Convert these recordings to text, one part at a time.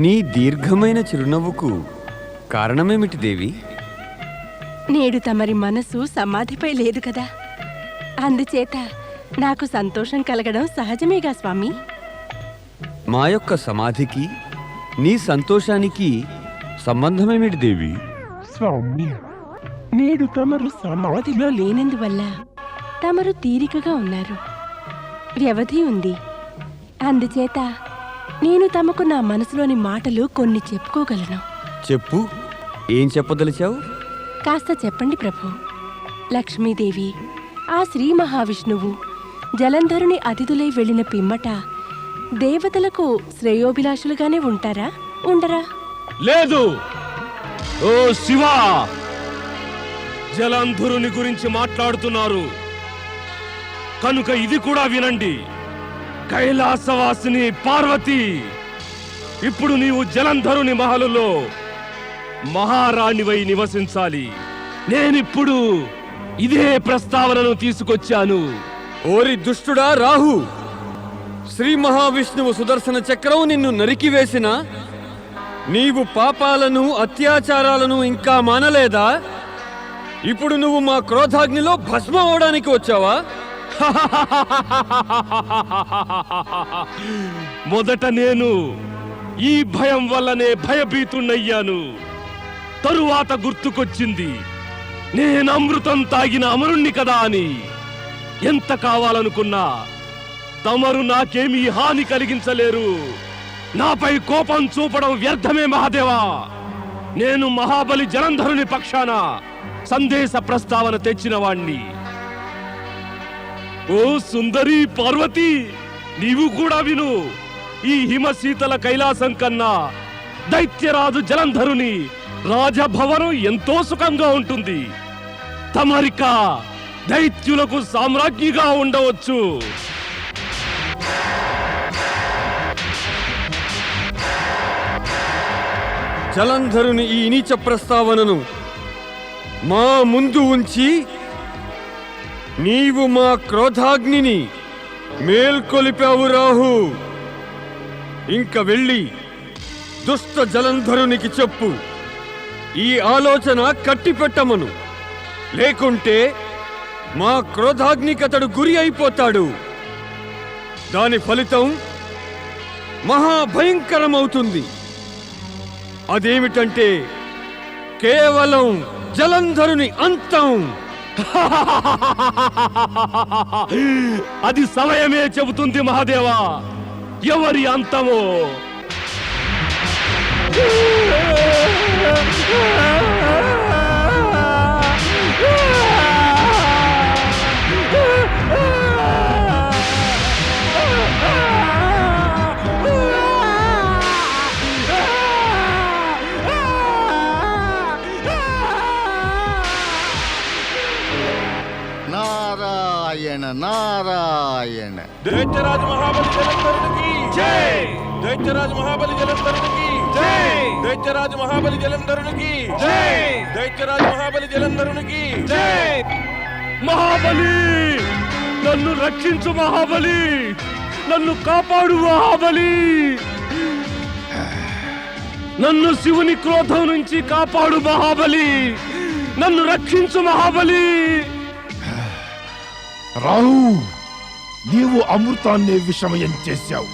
నీ దీర్ఘమైన చిరునవ్వుకు కారణమేమిటి దేవి? నేడు తమరి మనసు సమాధిపై లేదు కదా, అందుచేత నాకు సంతోషం కలగడం సహజమేగా స్వామి. మా యొక్క సమాధికి నీ సంతోషానికి సంబంధమేమిటి దేవి? స్వామి, నేడు తమరు సమాధిలో లేనందువల్ల తమరు తీరికగా ఉన్నారు, వ్యవధి ఉంది. అందుచేత నేను తమకు నా మనసులోని మాటలు కొన్ని చెప్పుకోగలను. చెప్పు, ఏం చెప్పదలిచావు? కాస్త చెప్పండి ప్రభు. లక్ష్మీదేవి, ఆ శ్రీ మహావిష్ణువు జలంధరుని అతిథులై వెళ్ళిన పిమ్మట దేవతలకు శ్రేయోభిలాషులుగానే ఉంటారా, ఉండరా? లేదు. ఓ శివా, జలంధరుని గురించి మాట్లాడుతున్నారు కనుక ఇది కూడా వినండి. కైలాసవాసిని పార్వతి, ఇప్పుడు నీవు జలంధరుని మహలులో మహారాణివై నివసించాలి. నేనిప్పుడు ఇదే ప్రస్తావనను తీసుకొచ్చాను. ఓరి దుష్టుడా రాహు! శ్రీ మహావిష్ణువు సుదర్శన చక్రం నిన్ను నరికివేసిన నీవు పాపాలను అత్యాచారాలను ఇంకా మానలేదా? ఇప్పుడు నువ్వు మా క్రోధాగ్నిలో భస్మం అవడానికి వచ్చావా? మొదట నేను ఈ భయం వల్లనే భయభీతున్నయ్యాను. తరువాత గుర్తుకొచ్చింది నేను అమృతం తాగిన అమరుణ్ణి కదా అని. ఎంత కావాలనుకున్నా తమరు నాకేమీ హాని కలిగించలేరు. నాపై కోపం చూపడం వ్యర్థమే మహాదేవా. నేను మహాబలి జలంధరుని పక్షాన సందేశ ప్రస్తావన తెచ్చిన వాణ్ణి. ఓ సుందరి పార్వతి, నీవు కూడా విను. ఈ హిమశీతల కైలాసం కన్నా దైత్యరాజు జలంధరుని రాజభవనం ఎంతో సుఖంగా ఉంటుంది. తమరిక దైత్యులకు సామ్రాజ్ఞిగా ఉండవచ్చు. జలంధరుని ఈ నీచ ప్రస్తావనను మా ముందు ఉంచి నీవు మా క్రోధాగ్నిని మేల్కొలిపావు రాహు. ఇంక వెళ్ళి దుష్ట జలంధరునికి చెప్పు, ఈ ఆలోచన కట్టిపెట్టమను. లేకుంటే మా క్రోధాగ్నికతడు గురి అయిపోతాడు. దాని ఫలితం మహాభయంకరమవుతుంది. అదేమిటంటే కేవలం జలంధరుని అంతం. అది సమయమే చెబుతుంది మహాదేవా, ఎవరి అంతమో. నారాయణ నారాయణ. దైత్యరాజు మహాబలి జలంధరునికి జై! దైత్యరాజు మహాబలి జలంధరునికి జై! దైత్యరాజు మహాబలి జలంధరునికి జై! దైత్యరాజు మహాబలి జలంధరునికి జై! మహాబలి, నన్ను రక్షించు మహాబలి, నన్ను కాపాడు మహాబలి, నన్ను శివుని క్రోధం నుంచి కాపాడు మహాబలి, నన్ను రక్షించు మహాబలి. రాహు, నీవు అమృతాన్ని విషమయం చేశావు.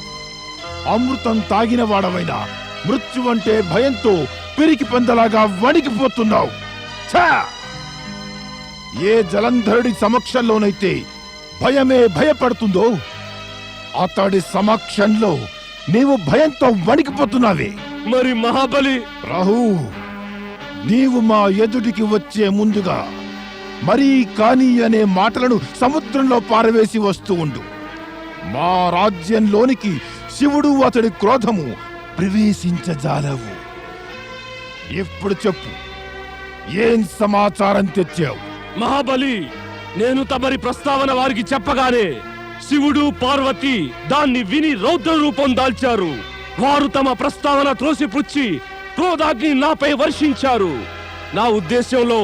అమృతం తాగిన వాడవైనా మృత్యువంటే భయంతో పిరికి పందలాగా వణికిపోతున్నావు. ఛా! ఏ జలంధరుడి సమక్షంలోనైతే భయమే భయపడుతుందో అతడి సమక్షంలో నీవు భయంతో వణికిపోతున్నావే. మరి మహాబలి? రాహు, నీవు మా ఎదుటికి వచ్చే ముందుగా మరీ కాని అనే మాటలను సముద్రంలో పారవేసి వస్తూ ఉండు. మా రాజ్యంలోనికి శివుడు అతడి క్రోధము ప్రవేశించజాలవు. ఇప్పుడు చెప్పు, ఏం సమాచారం తెచ్చావు? మహాబలి, నేను తమరి ప్రస్తావన వారికి చెప్పగానే శివుడు పార్వతి దాన్ని విని రౌద్ర రూపం దాల్చారు. వారు తమ ప్రస్తావన త్రోసిపుచ్చి క్రోధాగ్ని నాపై వర్షించారు. నా ఉద్దేశంలో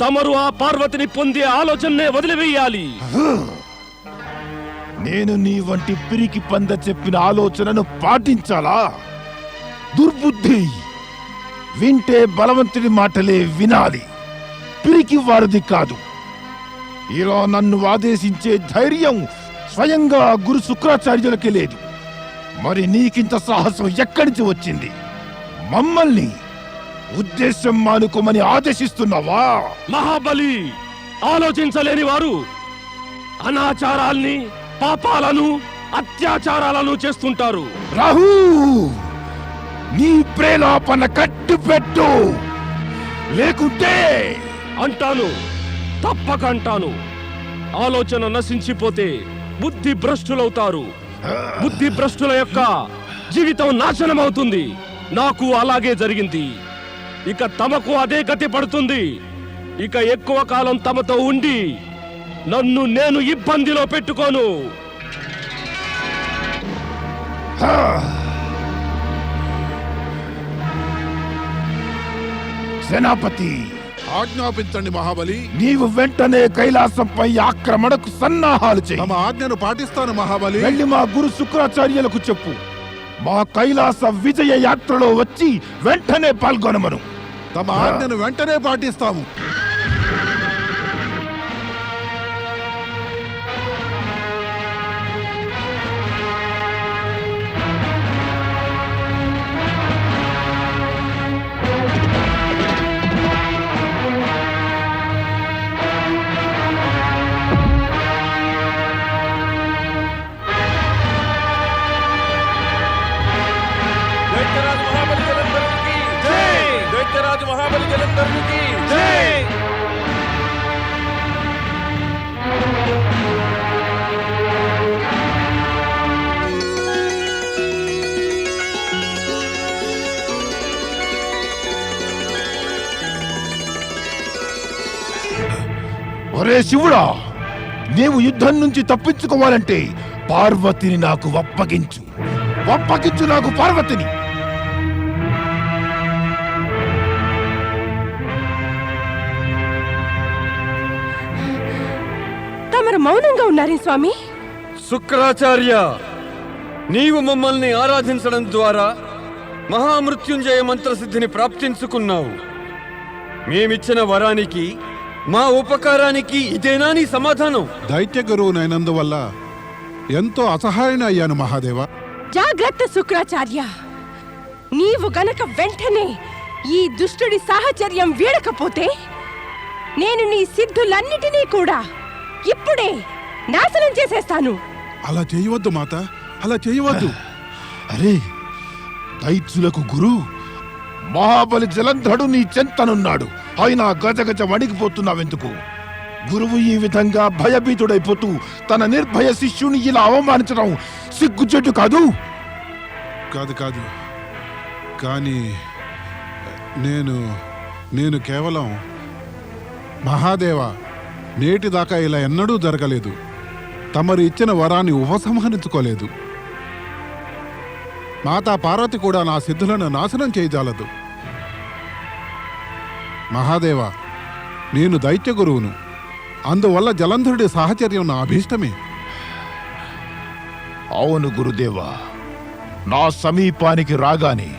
తమరు ఆ పార్వతిని పొందే ఆలోచనే వదిలివేయాలి. నేను నీ వంటి పిరికి పంద చెప్పిన ఆలోచనను పాటించాలా? దుర్బుద్ధి. వింటే బలవంతుడి మాటలే వినాలి, పిరికి వారిది కాదు. ఇలా నన్ను ఆదేశించే ధైర్యం స్వయంగా గురు శుక్రాచార్యులకి లేదు. మరి నీకింత సాహసం ఎక్కడి నుంచి వచ్చింది? మమ్మల్ని ఉద్దేశం మానుకోమని ఆదేశిస్తున్నావా? మహాబలి, ఆలోచించలేని వారు అనాచారాల్ని, పాపాలను, అత్యాచారాలను చేస్తుంటారు. రాహు, నీ ప్రేలాపన కట్టుపెట్టు, లేకుంటే అంటాను, తప్పక అంటాను. ఆలోచన నశించిపోతే బుద్ధి భ్రష్టులవుతారు. బుద్ధి భ్రష్టుల యొక్క జీవితం నాశనమవుతుంది. నాకు అలాగే జరిగింది. ఇక తమకు అదే గతి పడుతుంది. ఇక ఎక్కువ కాలం తమతో ఉండి నన్ను నేను ఇబ్బందిలో పెట్టుకోను. సేనాపతి, ఆజ్ఞాపించండి మహాబలి. నీవు వెంటనే కైలాసంపై ఆక్రమణకు సన్నాహాలు చేయి. తమ ఆజ్ఞను పాటిస్తాను మహాబలి. వెళ్ళి మా గురు శుక్రాచార్యులకు చెప్పు, మా కైలాస విజయ యాత్రలో వచ్చి వెంటనే పాల్గొనమను. తమ ఆజ్ఞను వెంటనే పాటిస్తాము. ఒరే శివుడా, నీవు యుద్ధం నుంచి తప్పించుకోవాలంటే పార్వతిని నాకు అప్పగించు. అప్పగించు నాకు పార్వతిని. తమరు మౌనంగా ఉన్నారే స్వామి? శుక్రాచార్య, నీవు మమ్మల్ని ఆరాధించడం ద్వారా మహామృత్యుంజయ మంత్రసిద్ధిని ప్రాప్తించుకున్నావు. మేమిచ్చిన వరానికి, మా ఉపకారానికి ఇదేనా నీ సమాధానం? దైత్య గురువునైనందువల్ల ఎంతో అసహాయన అయ్యాను మహాదేవ. జాగ్రత్త శుక్రాచార్య, నీవు గనక వెంటనే ఈ దుష్టుడి సాహచర్యం వీడకపోతే నేను నీ సిద్ధులన్నిటినీ కూడా ఇప్పుడే నాశనం చేసేస్తాను. అలా చేయవద్దు మాత, అలా చేయవద్దు. అరే, దైత్యులకు గురు మహాబలి జలంధరుడు నీ చెంతనున్నాడు. అయినా గజగజ వణికిపోతున్నావెందుకు? గురువు ఈ విధంగా భయభీతుడైపోతూ తన నిర్భయ శిష్యుని ఇలా అవమానించడం సిగ్గుచెట్టు కాదు? కాదు కాదు, కానీ నేను కేవలం మహాదేవ, నేటిదాకా ఇలా ఎన్నడూ జరగలేదు. తమరు ఇచ్చిన వరాన్ని ఉపసంహరించుకోలేదు. మాతా పార్వతి కూడా నా సిద్ధులను నాశనం చేయజాలదు. మహాదేవ, నేను దైత్య గురువును. అందువల్ల జలంధరుడి సాహచర్యం నా అభీష్టమే. అవును గురుదేవా, నా సమీపానికి రాగానే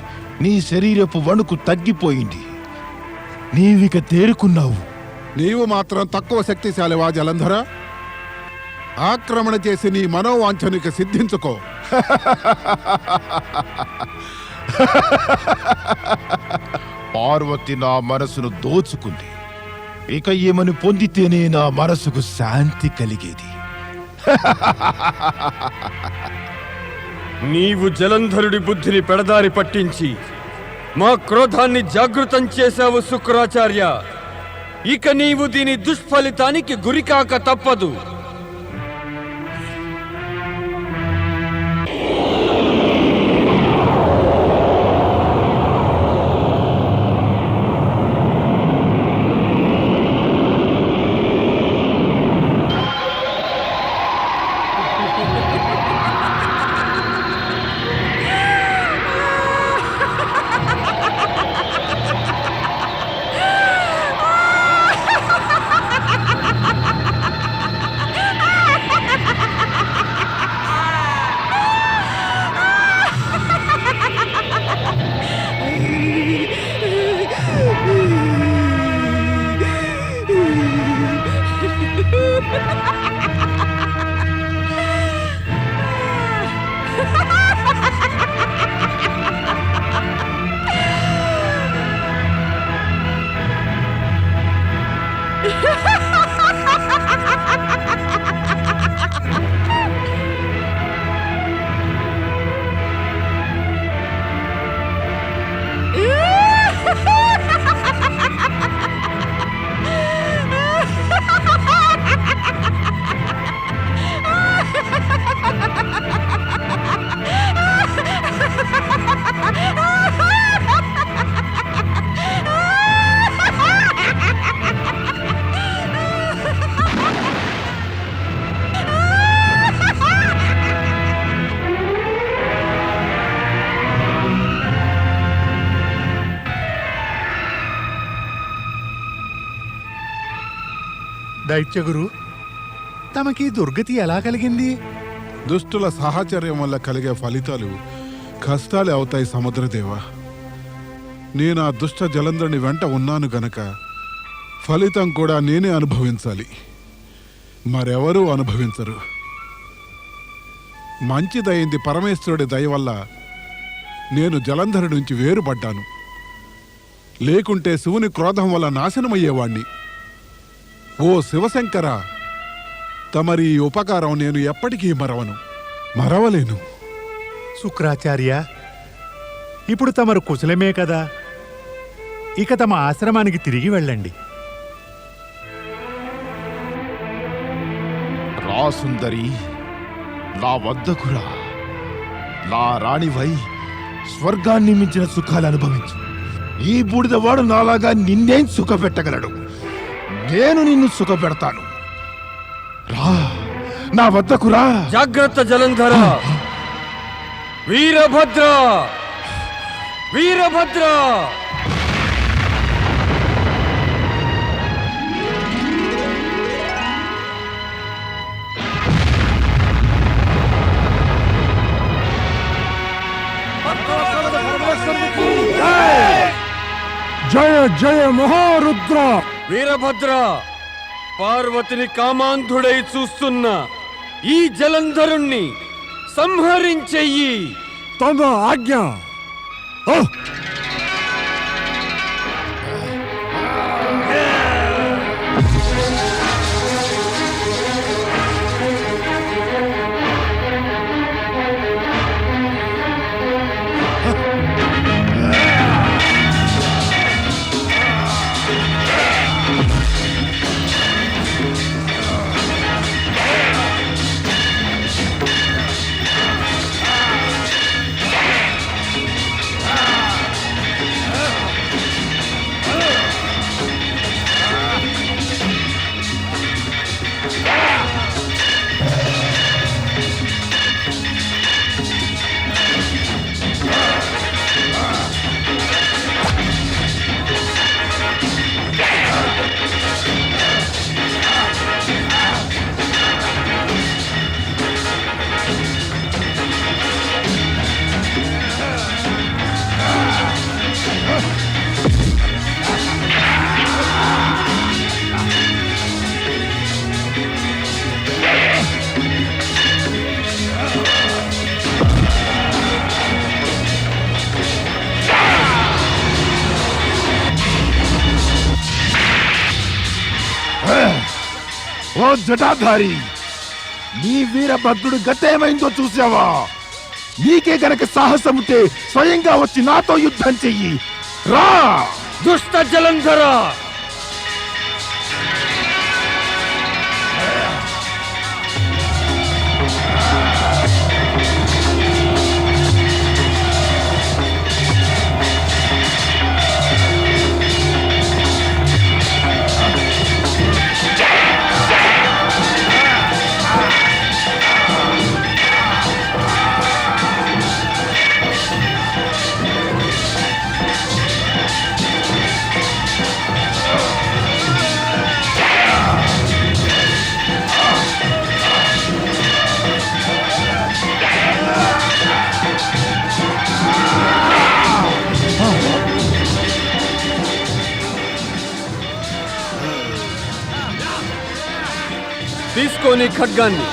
నీ శరీరపు వణుకు తగ్గిపోయింది. నీవిక తేరుకున్నావు. నీవు మాత్రం తక్కువ శక్తిశాలివా జలంధర? ఆక్రమణ చేసి నీ మనోవాంఛనిక సిద్ధించుకో. పార్వతి నా మనసును దోచుకుంది. ఇక ఈమెను పొందితేనే నా మనసుకు శాంతి కలిగేది. నీవు జలంధరుడి బుద్ధిని పెడదారి పట్టించి మా క్రోధాన్ని జాగృతం చేశావు శుక్రాచార్య. ఇక నీవు దీని దుష్ఫలితానికి గురికాక తప్పదు. దైత్యగురు, తమకి దుర్గతి ఎలా కలిగింది? దుష్టుల సాహచర్యం వల్ల కలిగే ఫలితాలు కష్టాలే అవుతాయి సముద్రదేవ. నేను ఆ దుష్ట జలంధరుని వెంట ఉన్నాను గనక ఫలితం కూడా నేనే అనుభవించాలి, మరెవరూ అనుభవించరు. మంచిదయింది పరమేశ్వరుడి దయ వల్ల నేను జలంధరుడి నుంచి వేరుపడ్డాను. లేకుంటే శివుని క్రోధం వల్ల నాశనమయ్యేవాణ్ణి. ఓ శివశంకర, తమరి ఈ ఉపకారం నేను ఎప్పటికీ మరవలేను. శుక్రాచార్య, ఇప్పుడు తమరు కుశలమే కదా, ఇక తమ ఆశ్రమానికి తిరిగి వెళ్ళండి. రా సుందరి, నా వద్దకురా. నా రాణివై స్వర్గాన్ని మించిన సుఖాలు అనుభవించు. ఈ బూడిదవాడు నాలాగా నిన్నేం సుఖపెట్టగలడు? నేను నిన్ను సుఖపెడతాను. రా, నా వద్దకురా. జాగ్రత్త జలంధర. వీరభద్ర, వీరభద్ర. జయ జయ మహారుద్ర. వీరభద్ర, పార్వతిని కామాంధుడై చూస్తున్న ఈ జలంధరుణ్ణి సంహరించెయ్యి. తమ ఆజ్ఞ. ఓ జటాధారి, నీ వీరభద్రుడు గతేమైందో చూసావా? నీకే గనక సాహసం ఉంటే స్వయంగా వచ్చి నాతో యుద్ధం చెయ్యి. రా దుష్ట జలంధర. తీసుకోని ఖడ్గాన్ని.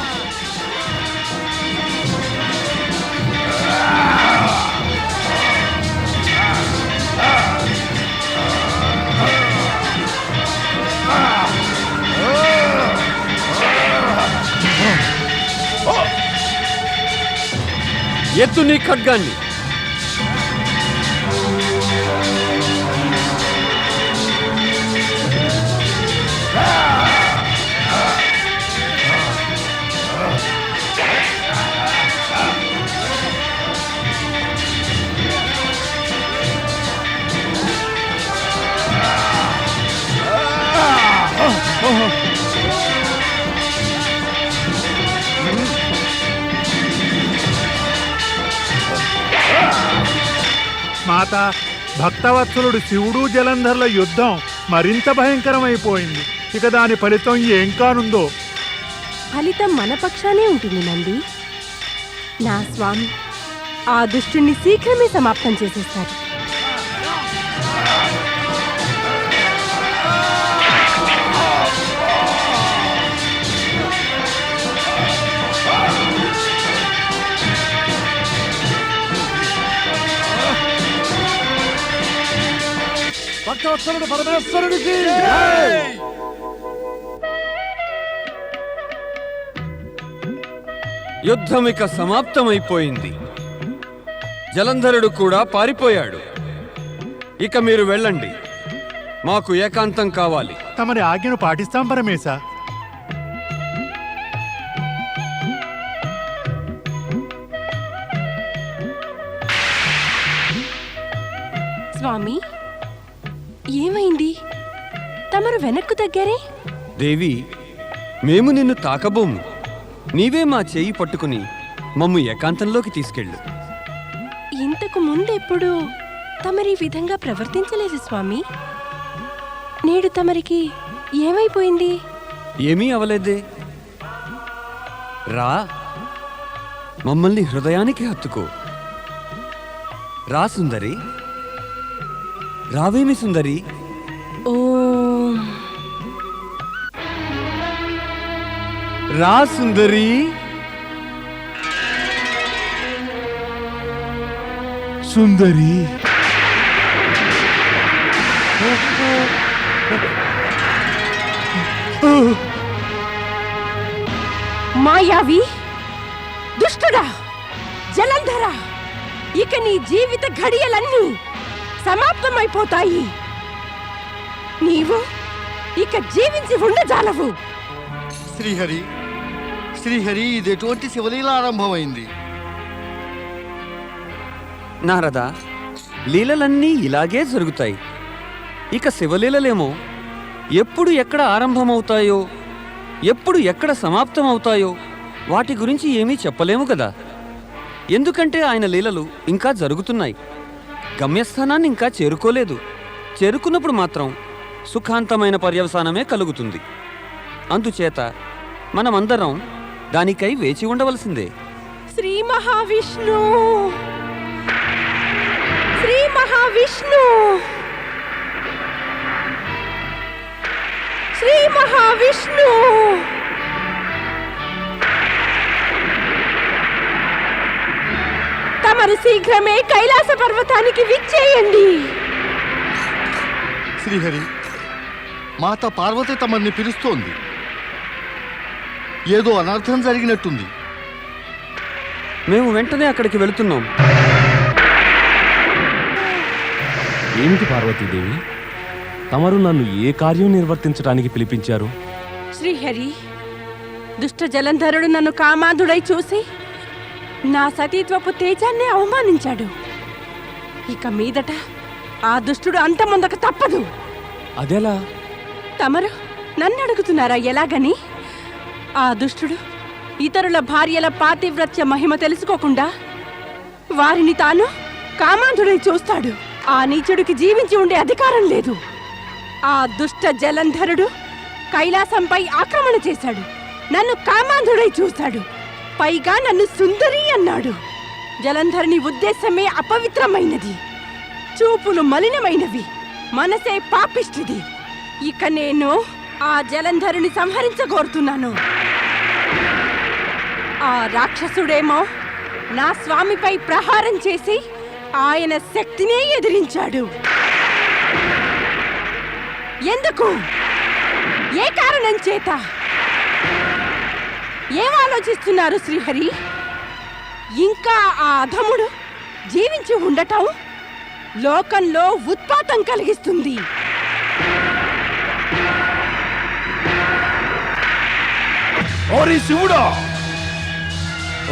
ఎత్తు నీ ఖడ్గాన్ని. మాత, భక్తవత్సలుడు శివుడు జలంధర్ల యుద్ధం మరింత భయంకరమైపోయింది. ఇక దాని ఫలితం ఏం కానుందో. ఫలితం మన పక్షానే ఉంటుంది నంది. నా స్వామి ఆ దుష్టుణ్ణి శీఘ్రమే సమాప్తం చేసేస్తారు. భక్తవత్సలుడు పరమేశ్వరుడికి యుద్ధం ఇక సమాప్తమైపోయింది. జలంధరుడు కూడా పారిపోయాడు. ఇక మీరు వెళ్ళండి. మాకు ఏకాంతం కావాలి. తమరి ఆజ్ఞను పాటిస్తాం పరమేశ. స్వామి, ఏమైంది? తమరు వెనక్కు తగ్గారే? దేవి, మేము నిన్ను తాకబోము. నీవే మా చేయి పట్టుకుని మమ్ము ఏకాంతంలోకి తీసుకెళ్ళు. ఇంతకు ముందెప్పుడు తమరి విధంగా ప్రవర్తించలేదు స్వామి. నేడు తమరికి ఏమైపోయింది? ఏమీ అవలేదే. రా, మమ్మల్ని హృదయానికి హత్తుకో. రా సుందరి, రావేమి సుందరి. ఓ రా సుందరి. సుందరి, మాయావి, దుష్టుడా, జలంధరా, ఇక నీ జీవిత ఘడియలన్నీ సమాప్తమైపోతాయి. నీవు ఇక జీవించి ఉండజాలవు. శ్రీహరి, శ్రీహరి, ఇది ఎటువంటి శివలీల ఆరంభమైంది? నారదా, లీలలన్నీ ఇలాగే జరుగుతాయి. ఇక శివలీలలేమో ఎప్పుడు ఎక్కడ ఆరంభమవుతాయో, ఎప్పుడు ఎక్కడ సమాప్తమవుతాయో వాటి గురించి ఏమీ చెప్పలేము కదా. ఎందుకంటే ఆయన లీలలు ఇంకా జరుగుతున్నాయి. గమ్యస్థానాన్ని ఇంకా చేరుకోలేదు. చేరుకున్నప్పుడు మాత్రం సుఖాంతమైన పర్యవసానమే కలుగుతుంది. అందుచేత మనమందరం దానికై వేచి ఉండవలసిందే. శ్రీ మహావిష్ణు, శ్రీ మహావిష్ణు, శ్రీ మహావిష్ణు. తమరు శీఘ్రమే కైలాస పర్వతానికి విచ్చేయండి. శ్రీహరి, మాత పార్వతి తమని పిలుస్తోంది. ఏదో అనర్థం జరిగినట్టుంది. మేము వెంటనే అక్కడికి వెళుతున్నాం. ఏమిటి పార్వతీదేవి, తమరు నన్ను ఏ కార్యం నిర్వర్తించడానికి పిలిపించారు? శ్రీహరి, దుష్ట జలంధరుడు నన్ను కామాంధుడై చూసి నా సతీత్వపు తేజాన్ని అవమానించాడు. ఇక మీదట ఆ దుష్టుడు అంతమొందక తప్పదు. అదెలా? తమరు నన్ను అడుగుతున్నారా ఎలాగని? ఆ దుష్టుడు ఇతరుల భార్యల పాతివ్రత్య మహిమ తెలుసుకోకుండా వారిని తాను కామాంధుడై చూస్తాడు. ఆ నీచుడికి జీవించి ఉండే అధికారం లేదు. ఆ దుష్ట జలంధరుడు కైలాసంపై ఆక్రమణ చేశాడు. నన్ను కామాంధుడై చూశాడు. పైగా నన్ను సుందరి అన్నాడు. జలంధరుని ఉద్దేశమే అపవిత్రమైనది, చూపులు మలినమైనవి, మనసే పాపిష్టిది. ఇక నేను ఆ జలంధరుని సంహరించగోరుతున్నాను. ఆ రాక్షసుడేమో నా స్వామిపై ప్రహారం చేసి ఆయన శక్తినే ఎదిరించాడు. ఎందుకు? ఏ కారణం చేత? ఏం ఆలోచిస్తున్నారు శ్రీహరి? ఇంకా ఆ అధముడు జీవించి ఉండటం లోకంలో ఉత్పాతం కలిగిస్తుంది. ఓరి శివుడా!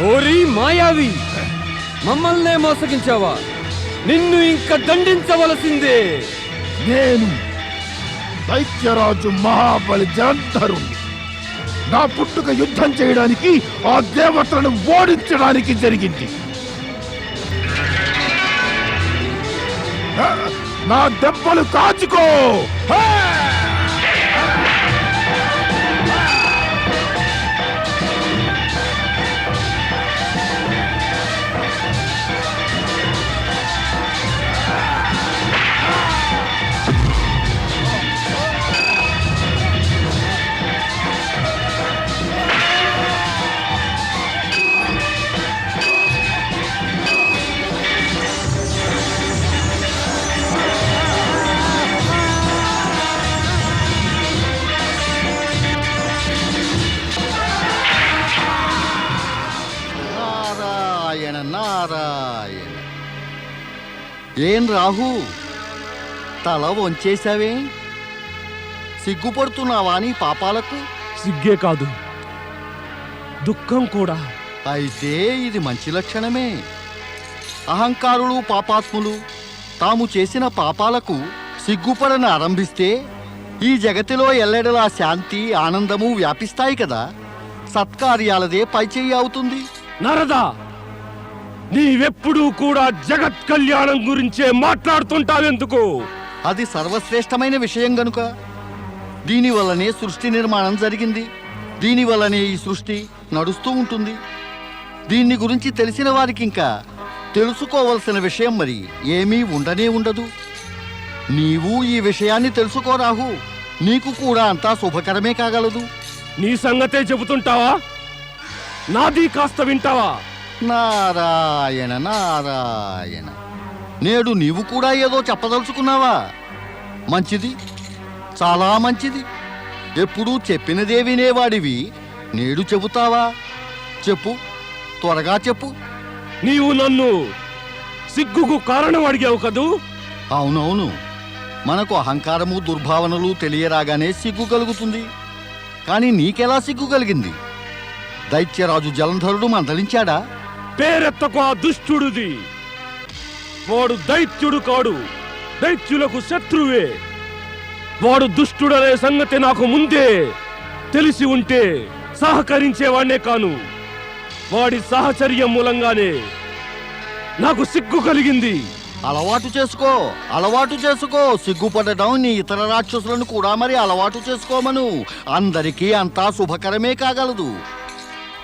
ఓరి మాయావి, మమ్మల్నే మోసగించావా? నిన్ను ఇంకా దండించవలసిందే. నేను దైత్యరాజు మహాబలి జలంధరుణ్ణి. నా పుట్టుక యుద్ధం చేయడానికి, ఆ దేవతలను ఓడించడానికి జరిగింది. నా దెబ్బలు కాచుకో. నారాయణ నారాయణ. ఏం రాహు, తల వంచేశావే? సిగ్గుపడుతున్నావా నీ పాపాలకు? సిగ్గే కాదు, దుఃఖం కూడా. అయితే ఇది మంచి లక్షణమే. అహంకారులు పాపాత్ములు తాము చేసిన పాపాలకు సిగ్గుపడని ఆరంభిస్తే ఈ జగతిలో ఎల్లెడలా శాంతి ఆనందము వ్యాపిస్తాయి కదా. సత్కార్యాలదే పైచేయి అవుతుంది. నరదా, నీవెప్పుడూ కూడా జగత్ కళ్యాణం గురించే మాట్లాడుతుంటావెందుకు? అది సర్వశ్రేష్టమైన విషయం గనుక. దీనివల్లనే సృష్టి నిర్మాణం జరిగింది. దీనివల్లనే ఈ సృష్టి నడుస్తూ ఉంటుంది. దీన్ని గురించి తెలిసిన వారికి ఇంకా తెలుసుకోవలసిన విషయం మరి ఏమీ ఉండనే ఉండదు. నీవు ఈ విషయాన్ని తెలుసుకోరాహు. నీకు కూడా అంతా శుభకరమే కాగలదు. నీ సంగతే చెబుతుంటావా? నాది కాస్త వింటావా? నారాయణ నారాయణ. నేడు నీవు కూడా ఏదో చెప్పదలుచుకున్నావా? మంచిది, చాలా మంచిది. ఎప్పుడూ చెప్పినదే వినేవాడివి నేడు చెబుతావా? చెప్పు, త్వరగా చెప్పు. నీవు నన్ను సిగ్గుకు కారణం అడిగావు కదూ? అవునవును, మనకు అహంకారము దుర్భావనలు తెలియరాగానే సిగ్గు కలుగుతుంది. కానీ నీకెలా సిగ్గు కలిగింది? దైత్యరాజు జలంధరుడు మందలించాడా? పేరెత్తకు ఆ దుష్టుడిది. వాడు దైత్యుడు కాడు, దైత్యులకు శత్రువే. వాడు దుష్టుడనే సంగతి నాకు ముందే తెలిసి ఉంటే సహకరించేవాణ్ణే కాను. వాడి సహచర్యం మూలంగానే నాకు సిగ్గు కలిగింది. అలవాటు చేసుకో, అలవాటు చేసుకో. సిగ్గుపడటం నీ ఇతర రాక్షసులను కూడా మరి అలవాటు చేసుకోమను. అందరికీ అంతా శుభకరమే కాగలదు.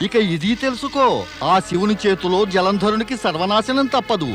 ఇక ఇది తెలుసుకో, ఆ శివుని చేతిలో జలంధరునికి సర్వనాశనం తప్పదు.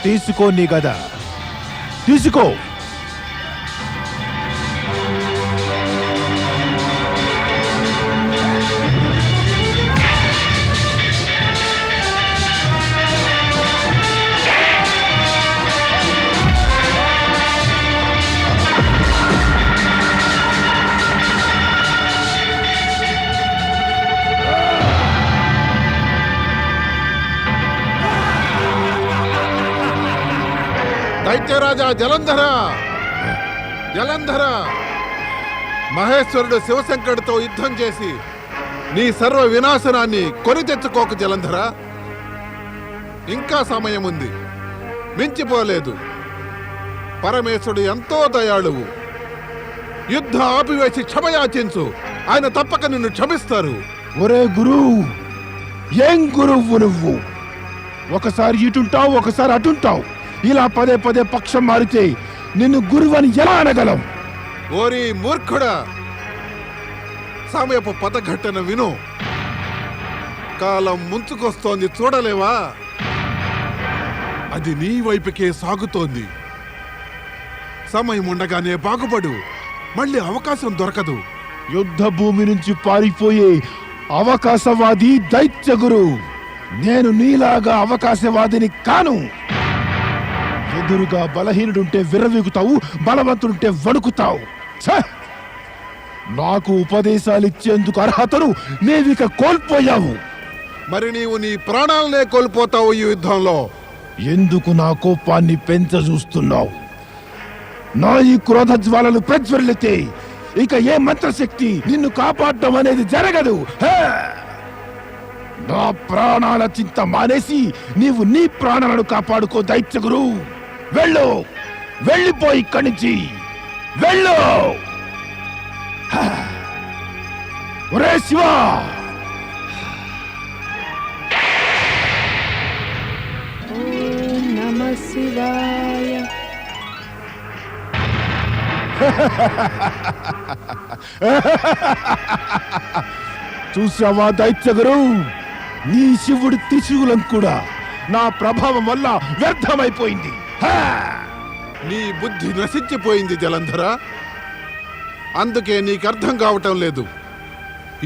తీసుకో నీ గదా, తీసుకో. దైత్యరాజా జలంధర, జలంధర, మహేశ్వరుడు శివశంకరుడితో యుద్ధం చేసి నీ సర్వ వినాశనాన్ని కొని తెచ్చుకోకు జలంధర. ఇంకా సమయం ఉంది, మించిపోలేదు. పరమేశ్వరుడు ఎంతో దయాళువు. యుద్ధం ఆపివేసి క్షమయాచించు, ఆయన తప్పక నిన్ను క్షమిస్తారు. ఒరే గురు, ఏం గురువు నువ్వు? ఒకసారి ఇటుంటావు, ఒకసారి అటుంటావు. ఇలా పదే పదే పక్షం మారితే నిన్ను గురువని ఎలా అనగలం? ఓరి మూర్ఖుడా, సమయపు పదఘట్టన విను. కాలం ముంచుకొస్తోంది, చూడలేవా? అది నీ వైపుకే సాగుతోంది. సమయం ఉండగానే బాగుపడు, మళ్ళీ అవకాశం దొరకదు. యుద్ధ భూమి నుంచి పారిపోయే అవకాశవాది దైత్య గురు. నేను నీలాగా అవకాశవాదిని కాను. ఎదురుగా బలహీనుడుంటే విర్రవీగుతావు, బలవంతుడుంటే వణుకుతావు. ఛ! నాకు ఉపదేశాలిచ్చేందుకు అర్హతను నీవిక కోల్పోయావు. మరి నీవు నీ ప్రాణాలనే కోల్పోతావు ఈ యుద్ధంలో. ఎందుకు నా కోపాన్ని పెంచజూస్తున్నావు? నా ఈ క్రోధ జ్వాలలు ప్రజ్వలితే ఇక ఏ మంత్రశక్తి నిన్ను కాపాడటం అనేది జరగదు. హే! నా ప్రాణాల చింత మానేసి నీవు నీ ప్రాణాలను కాపాడుకో దైత్యగురు. వెళ్ళు, వెళ్ళిపోయి ఇక్కడి నుంచి వెళ్ళు. హా! ఒరే శివ, ఓం నమః శివాయ. చూసావా దైత్యగురు, నీ శివుడి త్రిశూలం కూడా నా ప్రభావం వల్ల వ్యర్థమైపోయింది. హా! నీ బుద్ధి నశించిపోయింది జలంధర. అందుకే నీకు అర్థం కావటం లేదు.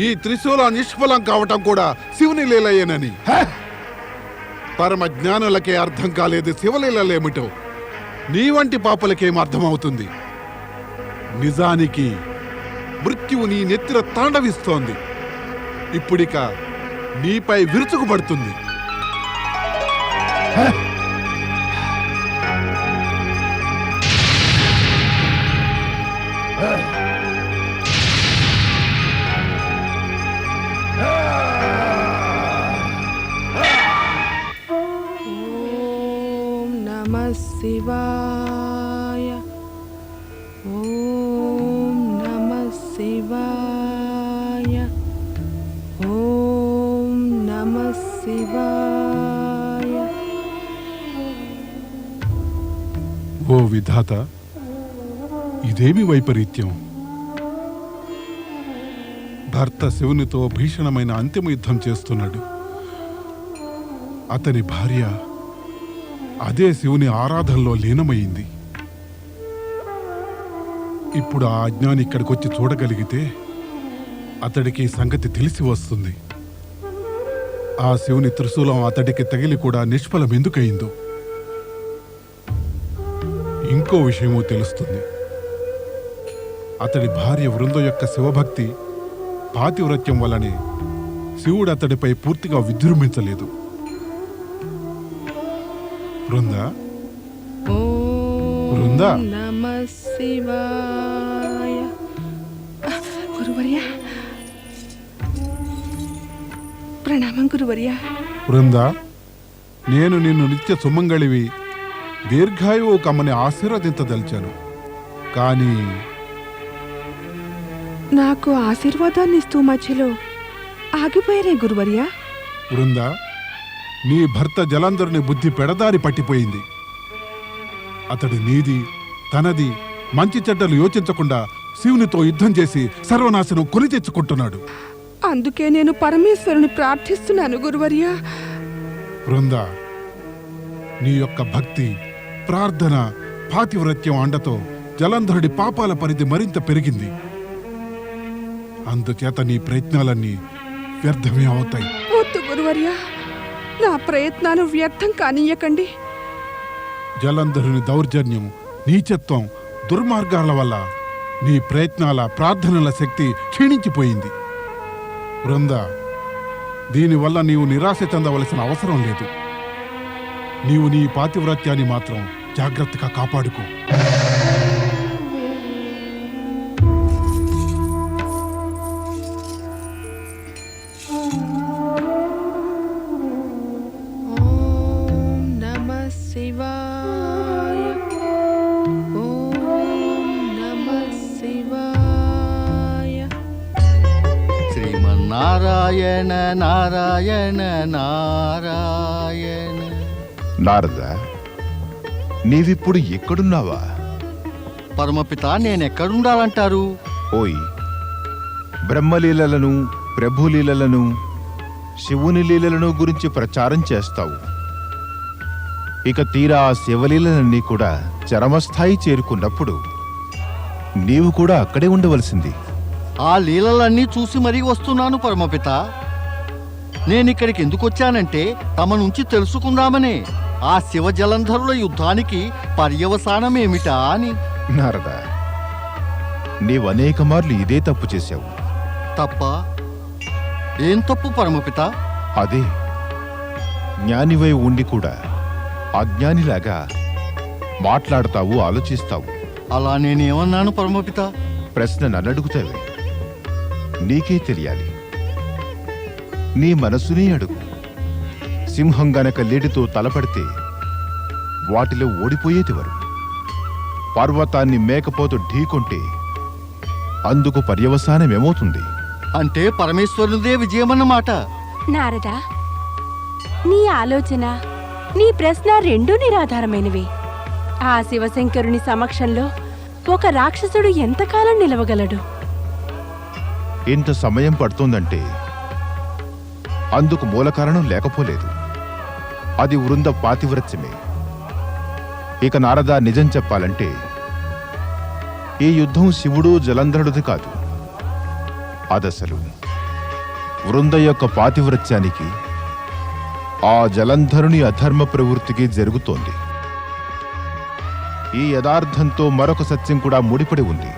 ఈ త్రిశూలం నిష్ఫలం కావటం కూడా శివుని లీలయేనని. హా! పరమ జ్ఞానులకే అర్థం కాలేదు శివలీలలేమిటో. నీ వంటి పాపలకేం అర్థమవుతుంది? నిజానికి మృత్యువు నీ నెత్తిన తాండవిస్తోంది. ఇప్పుడిక నీపై విరుచుకుపడుతుంది. హా! ఓం నమః శివాయ. ఓం నమః శివాయ. ఓం నమః శివాయ. ఓ విధాత, ఇదేమి వైపరీత్యం? భర్త శివునితో భీషణమైన అంతిమ యుద్ధం చేస్తున్నాడు. అతని భార్య అదే శివుని ఆరాధనలో లీనమైంది. ఇప్పుడు ఆ అజ్ఞాని ఇక్కడికొచ్చి చూడగలిగితే అతడికి ఈ సంగతి తెలిసి వస్తుంది. ఆ శివుని త్రిశూలం అతడికి తగిలి కూడా నిష్ఫలం ఎందుకయిందో. ఇంకో విషయమూ తెలుస్తుంది. అతడి భార్య వృంద యొక్క శివభక్తి పాతివ్రత్యం వల్లనే శివుడు అతడిపై పూర్తిగా విజృంభించలేదు. వృందా, వృందా, ఓం నమః శివాయ. గురువర్య, ప్రణామం గురువర్య. వృందా, నేను నిన్ను నిత్య సుమంగళివి, దీర్ఘాయువు కమ్మని ఆశీర్వదించదలిచాను. కానీ నాకు ఆశీర్వాదాన్ని ఇస్తూ మధ్యలో ఆగిపోయారే గురువర్య. వృందా, నీ భర్త జలంధరుని బుద్ధి పెడదారి పట్టిపోయింది. అతడు నీది తనది మంచి చెడ్డలు యోచించకుండా శివునితో యుద్ధం చేసి సర్వనాశనం కొని తెచ్చుకుంటున్నాడు. అందుకే నేను పరమేశ్వరుని ప్రార్థిస్తున్నాను గురువర్య. వృందా, నీ యొక్క భక్తి, ప్రార్థన, పాతివ్రత్యం అండతో జలంధరుడి పాపాల పరిధి మరింత పెరిగింది. అందుచేత నీ ప్రయత్నాలన్నీ వ్యర్థమే అవుతాయి. వద్దు గురువర్య, నా ప్రయత్నాలు వ్యర్థం కానీయకండి. జలంధరుని దౌర్జన్యం, నీచత్వం, దుర్మార్గాల వల్ల నీ ప్రయత్నాల, ప్రార్థనల శక్తి క్షీణించిపోయింది. వృందా, దీనివల్ల నీవు నిరాశ చెందవలసిన అవసరం లేదు. నీవు నీ పాతివ్రత్యాన్ని మాత్రం జాగ్రత్తగా కాపాడుకో. ఓం నమః శివాయ. ఓం నమః శివాయ. శ్రీమన్నారాయణ నారాయణ నారాయణ. నారద, నీవిప్పుడు ఎక్కడున్నావా? పరమపిత, నేనెక్కడుండాలంటారు? ఓయ్, బ్రహ్మలీలలను, ప్రభులీలలను, శివుని లీలలను గురించి ప్రచారం చేస్తావు. ఇక తీరా ఆ శివలీలన్నీ కూడా చరమస్థాయి చేరుకున్నప్పుడు నీవు కూడా అక్కడే ఉండవలసింది. ఆ లీలలన్నీ చూసి మరీ వస్తున్నాను పరమపిత. నేనిక్కడికి ఎందుకు వచ్చానంటే తమ నుంచి తెలుసుకుందామనే ఆ శివ జలంధరుల యుద్ధానికి పర్యవసానమేమిటా అని. నారద, నీవనేక మార్లు ఇదే తప్పు చేశావు. తప్ప? ఏం తప్పు పరమపిత? అదే, జ్ఞానివై ఉండి కూడా అజ్ఞానిలాగా మాట్లాడతావు, ఆలోచిస్తావు. అలా నేనేమన్నాను పరమపిత? ప్రశ్న నన్నడుగుతావే, నీకే తెలియాలి. నీ మనసునే అడుగు. సింహం గనక లేడితో తలపడితే వాటిలో ఓడిపోయేదివరు. పర్వతాన్ని మేకపోతు ఢీకొంటే అందుకు పర్యవసానమేమవుతుంది? అంటే పరమేశ్వరునిదే విజయమన్నమాట. నారదా, నీ ఆలోచన, నీ ప్రశ్న రెండూ నిరాధారమైనవే. ఆ శివశంకరుని సమక్షంలో ఒక రాక్షసుడు ఎంతకాలం నిలవగలడు? ఇంత సమయం పడుతోందంటే అందుకు మూల కారణం లేకపోలేదు. అది వృంద పాతివ్రత్యమే. ఇక నారద, నిజం చెప్పాలంటే ఈ యుద్ధం శివుడు జలంధరుడిది కాదు. అదసలు వృంద యొక్క పాతివ్రత్యానికి, ఆ జలంధరుని అధర్మ ప్రవృత్తికి జరుగుతోంది. ఈ యథార్థంతో మరొక సత్యం కూడా ముడిపడి ఉంది.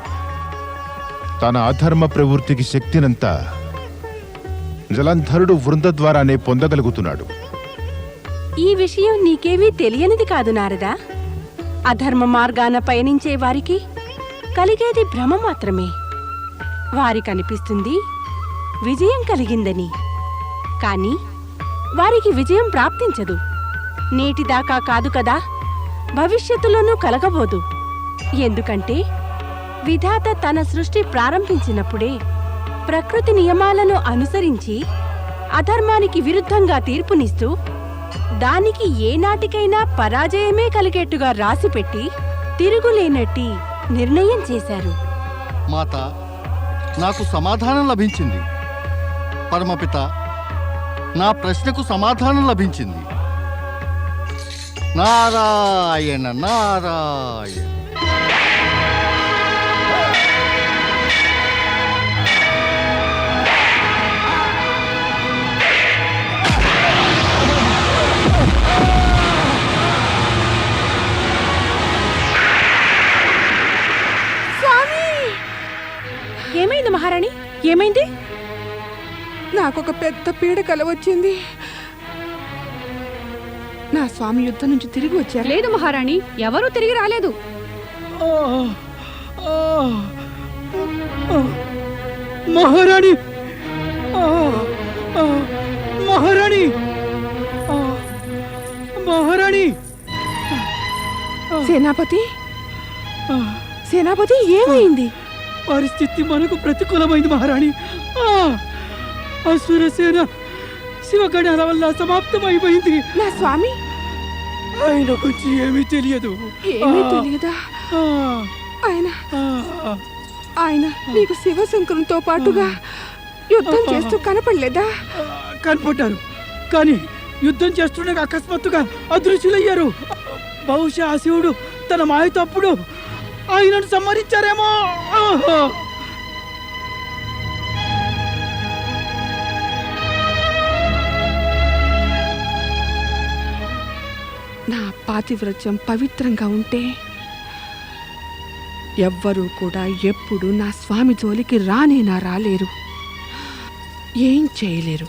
తన అధర్మ ప్రవృత్తికి శక్తినంతా జలంధరుడు వృంద ద్వారానే పొందగలుగుతున్నాడు. ఈ విషయం నీకేమీ తెలియనిది కాదు నారదా. అధర్మ మార్గాన పయనించే వారికి కలిగేది భ్రమ మాత్రమే. వారికనిపిస్తుంది విజయం కలిగిందని, కానీ వారికి విజయం ప్రాప్తించదు. నేటిదాకా కాదు కదా, భవిష్యత్తులోనూ కలగబోదు. ఎందుకంటే విధాత తన సృష్టి ప్రారంభించినప్పుడే ప్రకృతి నియమాలను అనుసరించి అధర్మానికి విరుద్ధంగా తీర్పునిస్తూ దానికి ఏనాటికైనా పరాజయమే కలిగేట్టుగా రాసిపెట్టి తిరుగులేనట్టి నిర్ణయం చేశారు. మాత, నాకు సమాధానం లభించింది. పరమపిత, నా ప్రశ్నకు సమాధానం లభించింది. నారాయణ నారాయణ. ఏమైంది మహారాణి? ఏమైంది? నాకొక పెద్ద పీడ కలవచ్చింది. నా స్వామి యుద్ధం నుంచి తిరిగి వచ్చారు. లేదు మహారాణి, ఎవరూ తిరిగి రాలేదు. మహారాణి, మహారాణి, మహారాణి. సేనాపతి, సేనాపతి, ఏమైంది? పరిస్థితి మనకు ప్రతికూలమైంది మహారాణి. అసురసేన శివగణాల వల్ల సమాప్తమైపోయింది. నా స్వామి ఆయన గురించి ఏమీ తెలియదు. ఏమీ తెలియదా? ఆయన ఆయన నీకు శివశంకరునితో పాటుగా యుద్ధం చేస్తూ కనపడలేదా? కనపడ్డారు, కానీ యుద్ధం చేస్తుండగా అకస్మాత్తుగా అదృశ్యులయ్యారు. బహుశా ఆ శివుడు తన మాయతో అప్పుడు ఆయనను సంహరించారేమో. నా పాతివ్రత్యం పవిత్రంగా ఉంటే ఎవ్వరూ కూడా ఎప్పుడు నా స్వామి జోలికి రానేనా రాలేరు, ఏం చేయలేరు.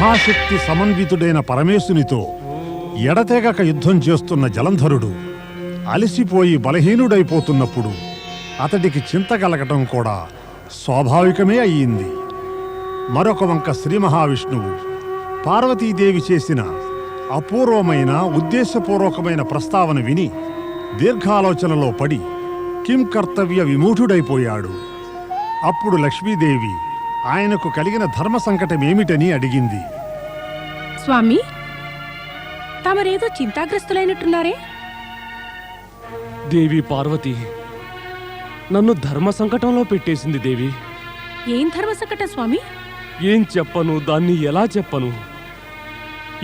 మహాశక్తి సమన్వితుడైన పరమేశునితో ఎడతెగక యుద్ధం చేస్తున్న జలంధరుడు అలసిపోయి బలహీనుడైపోతున్నప్పుడు అతడికి చింత కలగటం కూడా స్వాభావికమే అయ్యింది. మరొక వంక శ్రీ మహావిష్ణువు పార్వతీదేవి చేసిన అపూర్వమైన ఉద్దేశపూర్వకమైన ప్రస్తావన విని దీర్ఘాలోచనలో పడి కిం కర్తవ్య విమూఢుడైపోయాడు. అప్పుడు లక్ష్మీదేవి ఆయనకు కలిగిన ధర్మ సంకటమేమిటని అడిగింది. స్వామి, తమరేదో చింతాగ్రస్తులైనట్టున్నారే? దేవి పార్వతి నన్ను ధర్మ సంకటంలో పెట్టేసింది దేవి. ఏం ధర్మ సంకటం స్వామి? ఏం చెప్పను, దాన్ని ఎలా చెప్పను?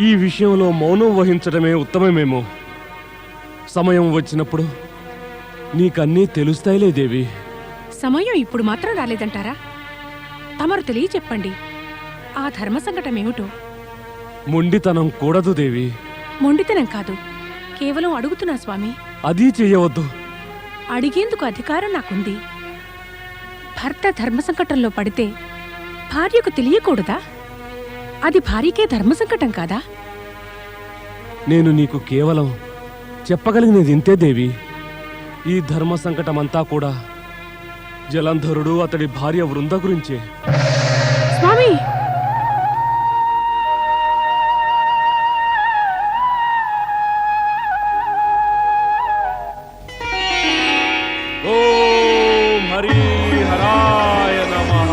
ఈ విషయంలో మౌనం వహించడమే ఉత్తమమేమో. సమయం వచ్చినప్పుడు నీకన్నీ తెలుస్తాయిలే దేవి. సమయం ఇప్పుడు మాత్రం రాలేదంటారా? తమరు తెలియచెప్పండి, ఆ ధర్మ సంకటం ఏమిటో. మొండితనం కూడదు దేవి. మొండితనం కాదు, కేవలం అడుగుతున్నా స్వామి. అది చెయ్యవద్దు. అడిగేందుకు అధికారం నాకుంది. భర్త ధర్మ సంకటంలో పడితే భార్యకు తెలియకూడదా? అది భార్యకే ధర్మ సంకటం కాదా? నేను నీకు కేవలం చెప్పగలిగినది ఇంతే దేవి. ఈ ధర్మ సంకటమంతా కూడా జలంధరుడు అతడి భార్య వృంద గురించే. స్వామి, ఓం హరి హరాయ నమః.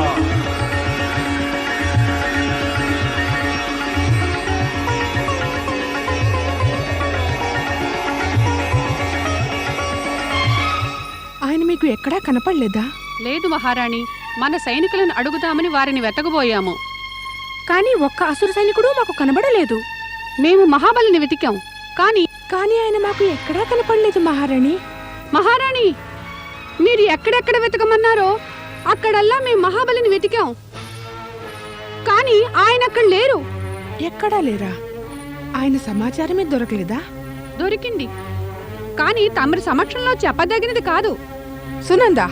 ఆయన మీకు ఎక్కడా కనపడలేదా? లేదు మహారాణి, మన సైనికులను అడుగుదామని వారిని వెతకబోయాము. కానీ ఒక్క అసుర సైనికుడు మాకు కనబడలేదు. మేము మహాబలిని వెతికాం, కానీ కానీ ఆయన మాకు ఎక్కడా కనపడలేదు మహారాణి. మహారాణి, మీరు ఎక్కడెక్కడ వెతకమన్నారో అక్కడల్లా మేము మహాబలిని వెతికాం, కానీ ఆయన అక్కడ లేరు. ఎక్కడా లేరా? ఆయన సమాచారమే దొరకలేదా? దొరికింది, కానీ తమరి సమక్షంలో చెప్పదగినది కాదు. సునందా,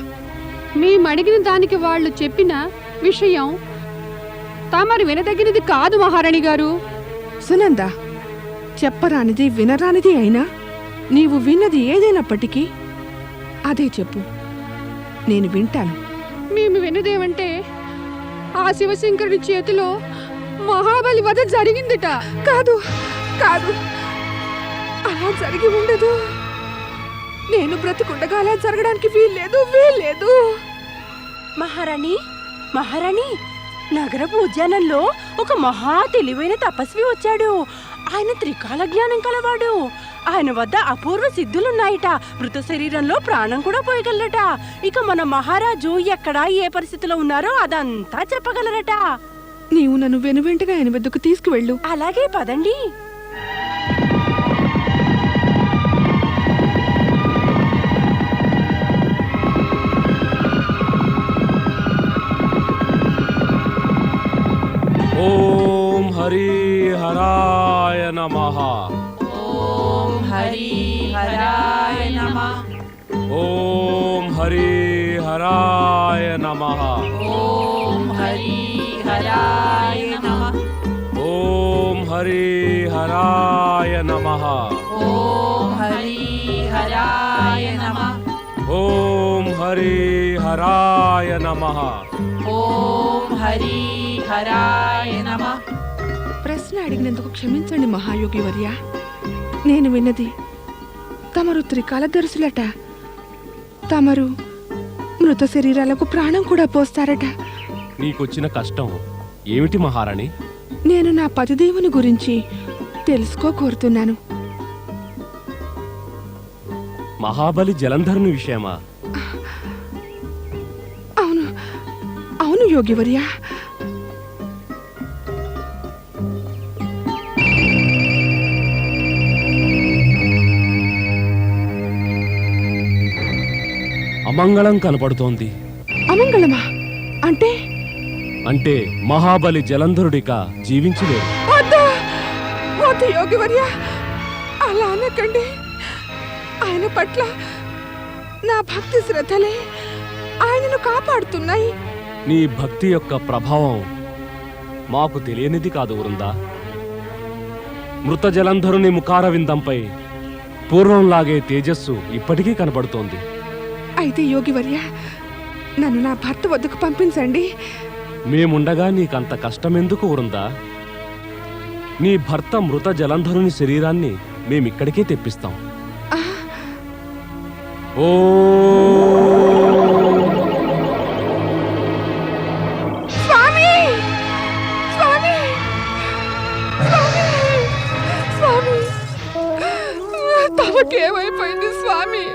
మేము అడిగిన దానికి వాళ్ళు చెప్పిన విషయం తమరు వినదగినది కాదు మహారాణి గారు. సునందా, చెప్పరానిది వినరానిది అయినా నీవు విన్నది ఏదైనప్పటికీ అదే చెప్పు, నేను వింటాను. మేము విన్నదేమంటే ఆ శివశంకరుడి చేతిలో మహాబలి వధ జరిగిందిట. కాదు కాదు, అలా జరిగి ఉండదు. నేను బ్రతికుండగా అలా జరగడానికి వీల్లేదు. మహారాణి, మహారాణి, నగరపు ఉద్యానంలో ఒక మహా తెలివైన తపస్వి వచ్చాడు. ఆయన త్రికాల జ్ఞానం కలవాడు. ఆయన వద్ద అపూర్వ సిద్ధులున్నాయట. మృత శరీరంలో ప్రాణం కూడా పోయగలరట. ఇక మన మహారాజు ఎక్కడ ఏ పరిస్థితిలో ఉన్నారో అదంతా చెప్పగలరట. నీవు నన్ను వెనువెంటగా ఆయన వద్దకు తీసుకువెళ్ళు. అలాగే పదండి. ఓం హరి హరాయ నమః. ఓం హరి హరాయ నమః. ఓం హరి హరాయ నమః. ఓం హరి హరాయ నమః. ఓం హరి హరాయ నమః. ఓం హరి హరాయ నమః. ఓం హరి హరాయ నమః. ఓం హరి హరాయ నమః. ప్రశ్న అడిగినందుకు క్షమించండి మహాయోగి వర్య. నేను విన్నది తమరు త్రికాలదర్శులట. తమరు మృత శరీరాలకు ప్రాణం కూడా పోస్తారట. నీకొచ్చిన కష్టం ఏమిటి మహారాణి? నేను నా పతిదేవుని గురించి తెలుసుకోకోరుతున్నాను. మహాబలి జలంధరుని విషయమా? అవును అవును యోగివర్య. అమంగళం కనపడుతోంది. అమంగళమా? అంటే అంటే మహాబలి జలంధరుడిక జీవించలేరు. వద్దు యోగివర్య, అలా అనకండి. ఆయన పట్ల నా భక్తి శ్రద్ధలే ఆయనను కాపాడుతున్నాయి. నీ భక్తి యొక్క ప్రభావం మాకు తెలియనిది కాదు వృందా. మృత జలంధరుని ముఖారవిందంపై పూర్వంలాగే తేజస్సు ఇప్పటికీ కనబడుతోంది. అయితే యోగివర్య, నన్ను నా భర్త వద్దకు పంపించండి. మేముండగా నీకంత కష్టమెందుకు వృందా? నీ భర్త మృత జలంధరుని శరీరాన్ని మేమిక్కడికే తెప్పిస్తాం. ఓ స్వామి, స్వామి, స్వామి, తమకేమైపోయింది స్వామి?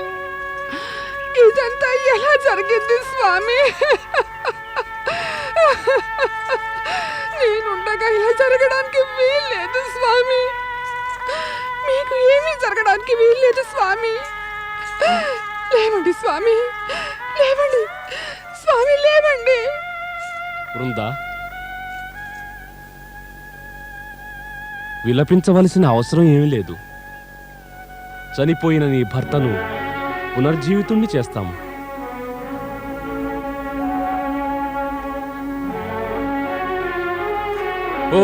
ఇదంతా ఎలా జరిగింది స్వామి? నేనుండగా ఇలా జరగడానికి వీల్లేదు స్వామి. మీకు ఏమీ జరగడానికి వీల్లేదు స్వామి. లేవండి స్వామి, లేవండి స్వామి, లేవండి. వృందా, విలపించవలసిన అవసరం ఏమీ లేదు. చనిపోయిన నీ భర్తను పునర్జీవితుణ్ణి చేస్తాము. ఓ